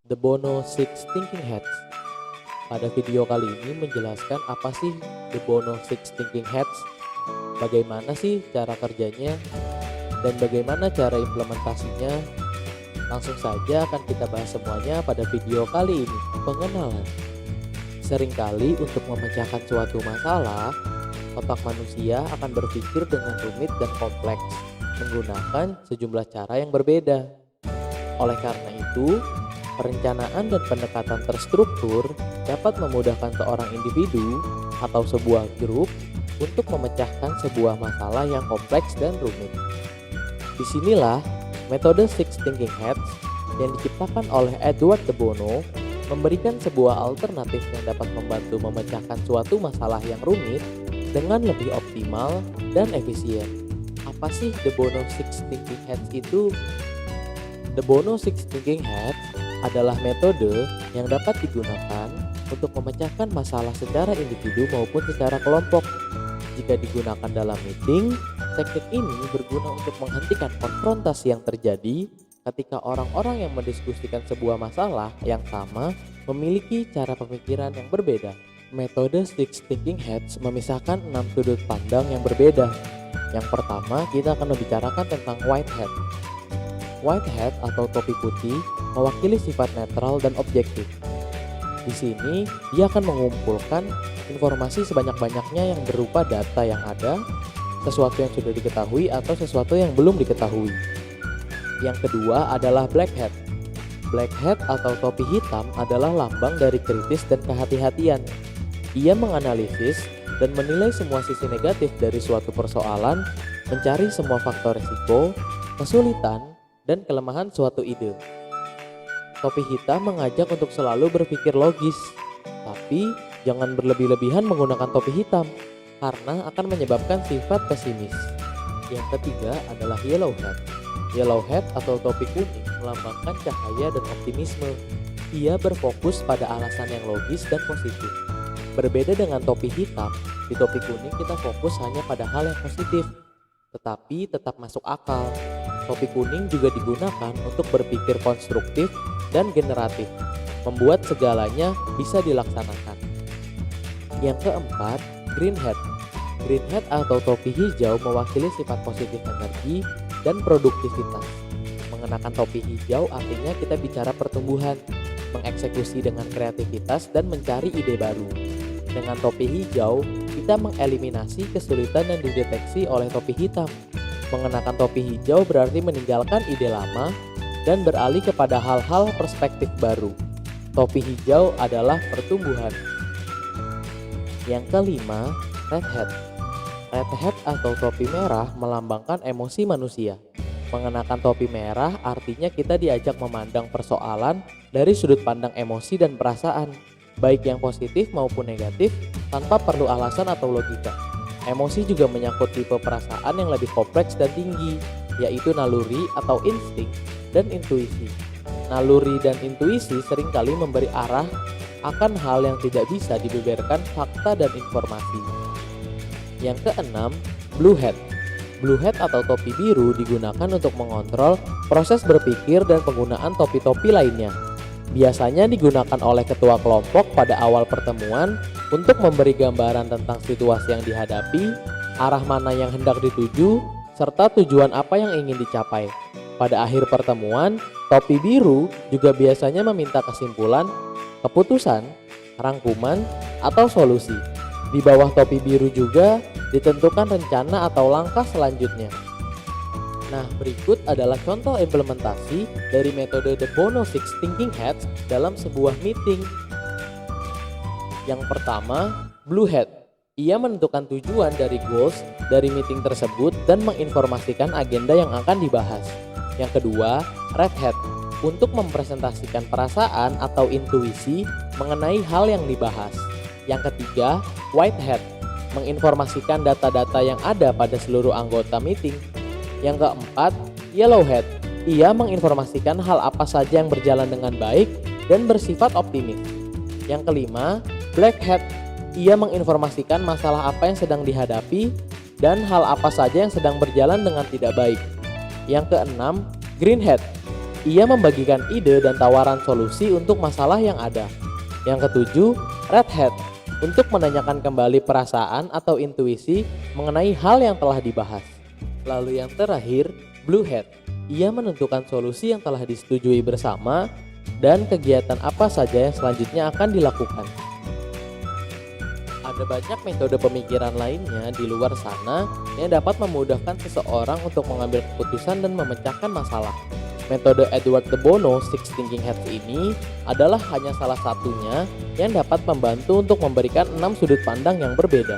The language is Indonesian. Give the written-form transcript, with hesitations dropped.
The Bono Six Thinking Hats. Pada video kali ini menjelaskan apa sih The Bono Six Thinking Hats, bagaimana sih cara kerjanya, dan bagaimana cara implementasinya. Langsung saja akan kita bahas semuanya pada video kali ini. Pengenalan. Seringkali untuk memecahkan suatu masalah, otak manusia akan berpikir dengan rumit dan kompleks, menggunakan sejumlah cara yang berbeda. Oleh karena itu, perencanaan dan pendekatan terstruktur dapat memudahkan seorang individu atau sebuah grup untuk memecahkan sebuah masalah yang kompleks dan rumit. Disinilah metode Six Thinking Hats yang diciptakan oleh Edward de Bono memberikan sebuah alternatif yang dapat membantu memecahkan suatu masalah yang rumit dengan lebih optimal dan efisien. Apa sih The Bono Six Thinking Hats itu? The Bono Six Thinking Hats adalah metode yang dapat digunakan untuk memecahkan masalah secara individu maupun secara kelompok. Jika digunakan dalam meeting, teknik ini berguna untuk menghentikan konfrontasi yang terjadi ketika orang-orang yang mendiskusikan sebuah masalah yang sama memiliki cara pemikiran yang berbeda. Metode Six Thinking Hats memisahkan 6 sudut pandang yang berbeda. Yang pertama, kita akan membicarakan tentang white hat. White hat atau topi putih mewakili sifat netral dan objektif. Di sini, dia akan mengumpulkan informasi sebanyak-banyaknya yang berupa data yang ada, sesuatu yang sudah diketahui atau sesuatu yang belum diketahui. Yang kedua adalah black hat. Black hat atau topi hitam adalah lambang dari kritis dan kehati-hatian. Ia menganalisis dan menilai semua sisi negatif dari suatu persoalan, mencari semua faktor risiko, kesulitan, dan kelemahan suatu ide. Topi hitam mengajak untuk selalu berpikir logis, tapi jangan berlebih-lebihan menggunakan topi hitam karena akan menyebabkan sifat pesimis. Yang ketiga adalah yellow hat. Yellow hat atau topi kuning melambangkan cahaya dan optimisme. Ia berfokus pada alasan yang logis dan positif. Berbeda dengan topi hitam, di topi kuning kita fokus hanya pada hal yang positif, tetapi tetap masuk akal. Topi kuning juga digunakan untuk berpikir konstruktif dan generatif, membuat segalanya bisa dilaksanakan. Yang keempat, green hat. Green hat atau topi hijau mewakili sifat positif energi dan produktivitas. Mengenakan topi hijau artinya kita bicara pertumbuhan, mengeksekusi dengan kreativitas dan mencari ide baru. Dengan topi hijau, kita mengeliminasi kesulitan yang dideteksi oleh topi hitam. Mengenakan topi hijau berarti meninggalkan ide lama dan beralih kepada hal-hal perspektif baru. Topi hijau adalah pertumbuhan. Yang kelima, red hat. Red hat atau topi merah melambangkan emosi manusia. Mengenakan topi merah artinya kita diajak memandang persoalan dari sudut pandang emosi dan perasaan, baik yang positif maupun negatif, tanpa perlu alasan atau logika. Emosi juga menyangkut tipe perasaan yang lebih kompleks dan tinggi, yaitu naluri atau insting dan intuisi. Naluri dan intuisi seringkali memberi arah akan hal yang tidak bisa dibeberkan fakta dan informasi. Yang keenam, blue hat. Blue hat atau topi biru digunakan untuk mengontrol proses berpikir dan penggunaan topi-topi lainnya. Biasanya digunakan oleh ketua kelompok pada awal pertemuan untuk memberi gambaran tentang situasi yang dihadapi, arah mana yang hendak dituju, serta tujuan apa yang ingin dicapai. Pada akhir pertemuan, topi biru juga biasanya meminta kesimpulan, keputusan, rangkuman, atau solusi. Di bawah topi biru juga ditentukan rencana atau langkah selanjutnya. Nah, berikut adalah contoh implementasi dari metode The Bono Six Thinking Hats dalam sebuah meeting. Yang pertama, blue hat. Ia menentukan tujuan dari goals dari meeting tersebut dan menginformasikan agenda yang akan dibahas. Yang kedua, red hat. Untuk mempresentasikan perasaan atau intuisi mengenai hal yang dibahas. Yang ketiga, white hat. Menginformasikan data-data yang ada pada seluruh anggota meeting. Yang keempat, yellow hat. Ia menginformasikan hal apa saja yang berjalan dengan baik dan bersifat optimis. Yang kelima, black hat. Ia menginformasikan masalah apa yang sedang dihadapi dan hal apa saja yang sedang berjalan dengan tidak baik. Yang keenam, green hat. ia membagikan ide dan tawaran solusi untuk masalah yang ada. Yang ketujuh, red hat, untuk menanyakan kembali perasaan atau intuisi mengenai hal yang telah dibahas. Lalu yang terakhir, blue hat, ia menentukan solusi yang telah disetujui bersama dan kegiatan apa saja yang selanjutnya akan dilakukan. Ada banyak metode pemikiran lainnya di luar sana yang dapat memudahkan seseorang untuk mengambil keputusan dan memecahkan masalah. Metode Edward de Bono Six Thinking Hats ini adalah hanya salah satunya yang dapat membantu untuk memberikan 6 sudut pandang yang berbeda.